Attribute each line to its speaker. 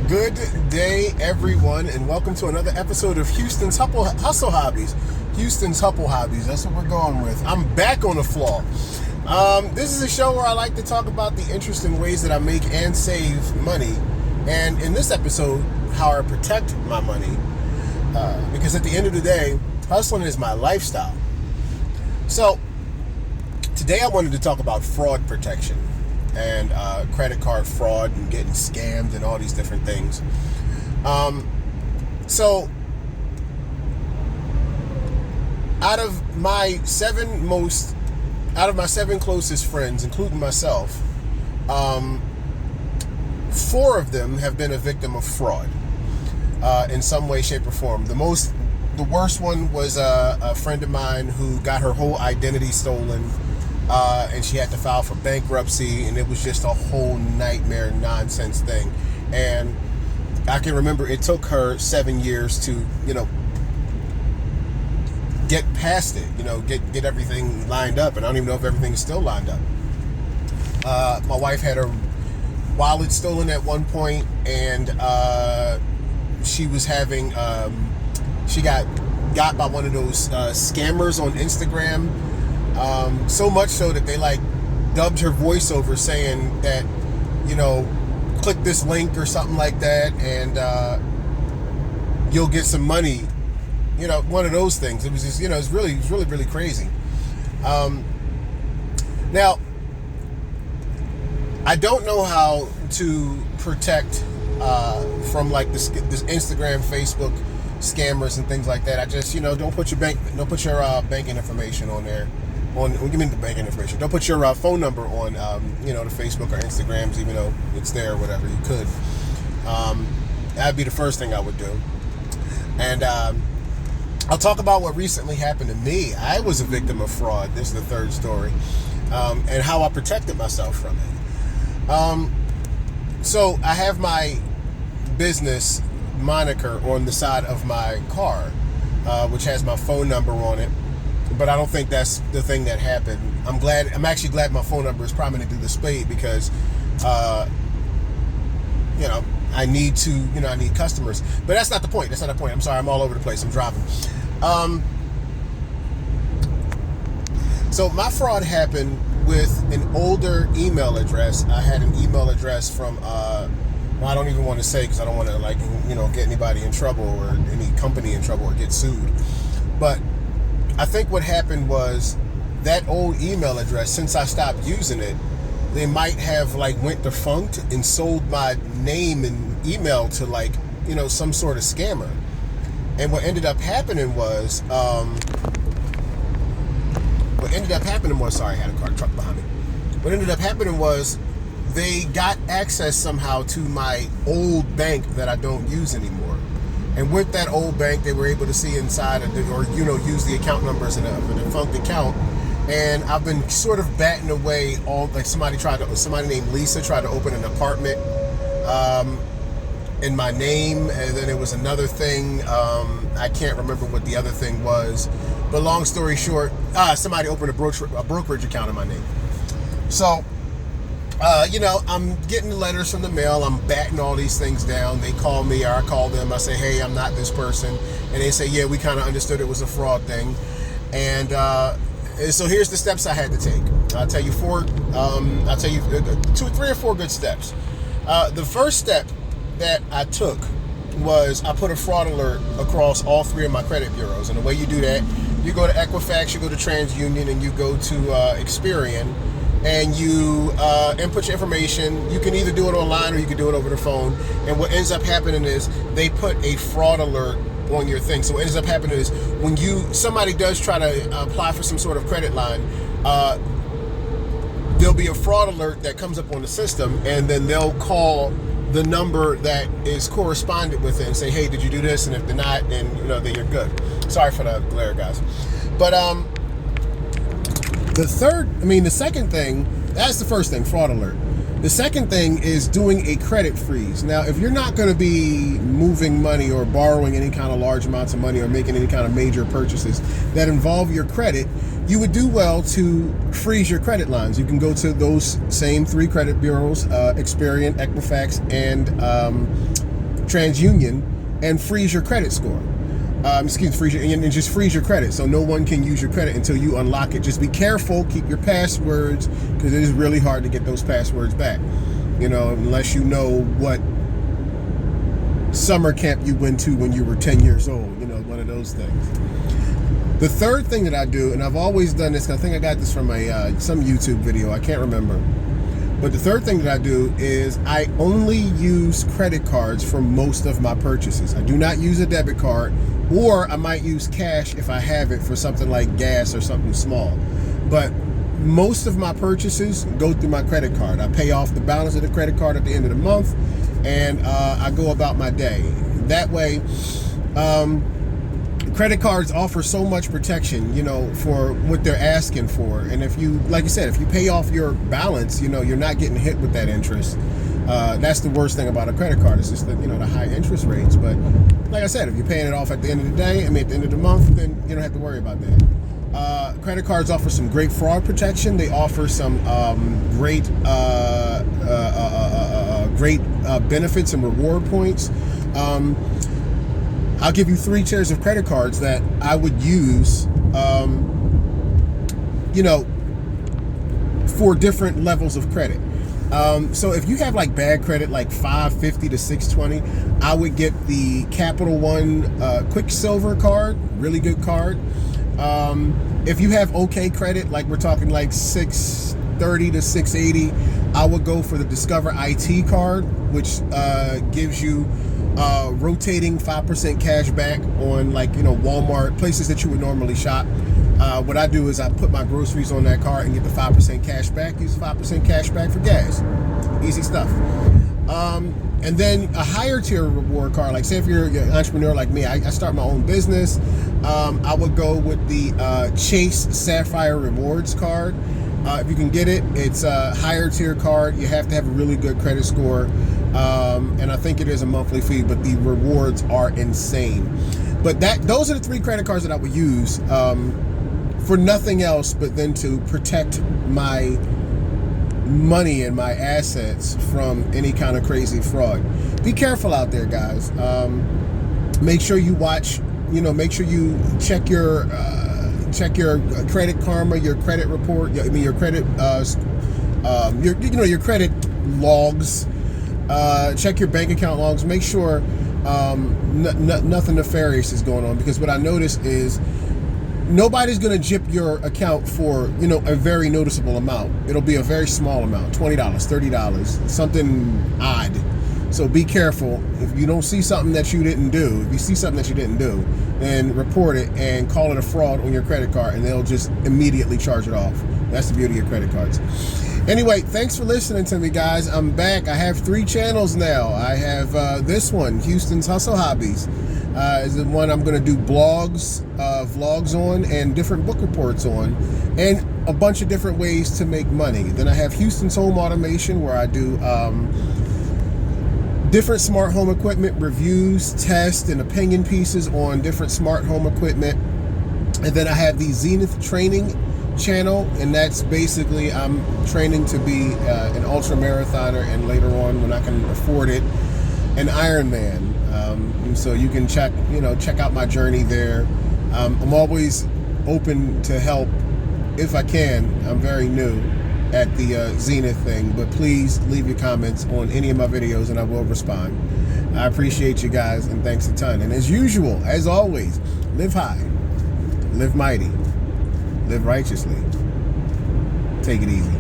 Speaker 1: Good day, everyone, and welcome to another episode of Houston's Hustle Hobbies. Houston's Hustle Hobbies, that's what we're going with. I'm back on the floor. This is a show where I like to talk about the interesting ways that I make and save money. And in this episode, how I protect my money. Because at the end of the day, hustling is my lifestyle. So, today I wanted to talk about fraud protection and credit card fraud and getting scammed and all these different things. So out of my seven closest friends, including myself, 4 of them have been a victim of fraud in some way, shape, or form. The worst one was a friend of mine who got her whole identity stolen. And she had to file for bankruptcy, and it was just a whole nightmare nonsense thing. And I can remember it took her 7 years to, get past it, get everything lined up. And I don't even know if everything is still lined up. My wife had her wallet stolen at one point, and she was having, she got by one of those scammers on Instagram. So much so that they dubbed her voiceover saying that, click this link or something like that and you'll get some money. One of those things. It was just, it's really crazy. Now, I don't know how to protect from this Instagram, Facebook scammers and things like that. I just, don't put your banking information on there. Give me the banking information. Don't put your phone number on, the Facebook or Instagrams, even though it's there or whatever. You could. That'd be the first thing I would do. And I'll talk about what recently happened to me. I was a victim of fraud. This is the third story. And how I protected myself from it. So I have my business moniker on the side of my car, which has my phone number on it. But I don't think that's the thing that happened. I'm actually glad my phone number is prominently displayed because, I need customers. But that's not the point. I'm sorry, I'm all over the place. I'm driving. So my fraud happened with an older email address. I had an email address from, I don't even want to say because I don't want to get anybody in trouble or any company in trouble or get sued. But I think what happened was that old email address, since I stopped using it, they might have went defunct and sold my name and email to some sort of scammer. And what ended up happening was, sorry, I had a truck behind me. What ended up happening was they got access somehow to my old bank that I don't use anymore. And with that old bank, they were able to see inside use the account numbers of a defunct account. And I've been sort of batting away somebody named Lisa tried to open an apartment in my name. And then it was another thing. I can't remember what the other thing was. But long story short, somebody opened a brokerage account in my name. So, I'm getting letters from the mail. I'm batting all these things down. They call me or I call them. I say, hey, I'm not this person. And they say, yeah, we kind of understood it was a fraud thing. And so here's the steps I had to take. I'll tell you 2, 3 or 4 good steps. The first step that I took was I put a fraud alert across all 3 of my credit bureaus. And the way you do that, you go to Equifax, you go to TransUnion, and you go to Experian. And you input your information. You can either do it online or you can do it over the phone. And what ends up happening is they put a fraud alert on your thing. So what ends up happening is when somebody does try to apply for some sort of credit line, there'll be a fraud alert that comes up on the system, and then they'll call the number that is correspondent with it and say, hey, did you do this? And if they're not, then then you're good. Sorry for the glare, guys. But the second thing, that's the first thing, fraud alert. The second thing is doing a credit freeze. Now, if you're not going to be moving money or borrowing any kind of large amounts of money or making any kind of major purchases that involve your credit, you would do well to freeze your credit lines. You can go to those same 3 credit bureaus, Experian, Equifax, and TransUnion and freeze your credit score. And just freeze your credit, so no one can use your credit until you unlock it. Just be careful, keep your passwords, because it is really hard to get those passwords back. You know, unless you know what summer camp you went to when you were 10 years old. You know, one of those things. The third thing that I do, and I've always done this, I think I got this from some YouTube video, I can't remember. But the third thing that I do is I only use credit cards for most of my purchases. I do not use a debit card, or I might use cash if I have it for something like gas or something small. But most of my purchases go through my credit card. I pay off the balance of the credit card at the end of the month, and I go about my day. That way, credit cards offer so much protection, you know, for what they're asking for. And if you, like I said, if you pay off your balance, you know, you're not getting hit with that interest. That's the worst thing about a credit card. It's just that, you know, the high interest rates. But like I said, if you're paying it off at the end of the day, at the end of the month, then you don't have to worry about that. Credit cards offer some great fraud protection. They offer some great benefits and reward points. I'll give you 3 tiers of credit cards that I would use, you know, for different levels of credit. So if you have like bad credit, like 550 to 620, I would get the Capital One Quicksilver card, really good card. If you have okay credit, like we're talking like 630 to 680, I would go for the Discover IT card, which gives you rotating 5% cash back on, like, you know, Walmart, places that you would normally shop. What I do is I put my groceries on that card and get the 5% cash back. Use 5% cash back for gas. Easy stuff. And then a higher tier reward card, like say if you're an entrepreneur like me, I start my own business, I would go with the Chase Sapphire Rewards card. If you can get it, it's a higher tier card. You have to have a really good credit score. And I think it is a monthly fee, but the rewards are insane. But those are the 3 credit cards that I would use for nothing else but then to protect my money and my assets from any kind of crazy fraud. Be careful out there, guys. Make sure you watch, you know, make sure you check your Credit Karma, your credit report, your credit, your credit logs. Check your bank account logs. Make sure nothing nefarious is going on, because what I notice is nobody's going to gyp your account for, you know, a very noticeable amount. It'll be a very small amount, $20, $30, something odd. So be careful. If you don't see something that you didn't do, if you see something that you didn't do, then report it and call it a fraud on your credit card, and they'll just immediately charge it off. That's the beauty of credit cards. Anyway, thanks for listening to me, guys. I'm back. I have 3 channels now. I have this one, Houston's Hustle Hobbies, is the one I'm going to do blogs, vlogs on, and different book reports on, and a bunch of different ways to make money. Then I have Houston's Home Automation, where I do different smart home equipment reviews, tests, and opinion pieces on different smart home equipment. And then I have the Zenith Training channel, and that's basically I'm training to be an ultra marathoner, and later on, when I can afford it, an Ironman. So you can check out my journey there. I'm always open to help if I can. I'm very new at the Zenith thing, but please leave your comments on any of my videos and I will respond. I appreciate you guys, and thanks a ton. And as usual, as always, live high, live mighty, live righteously. Take it easy.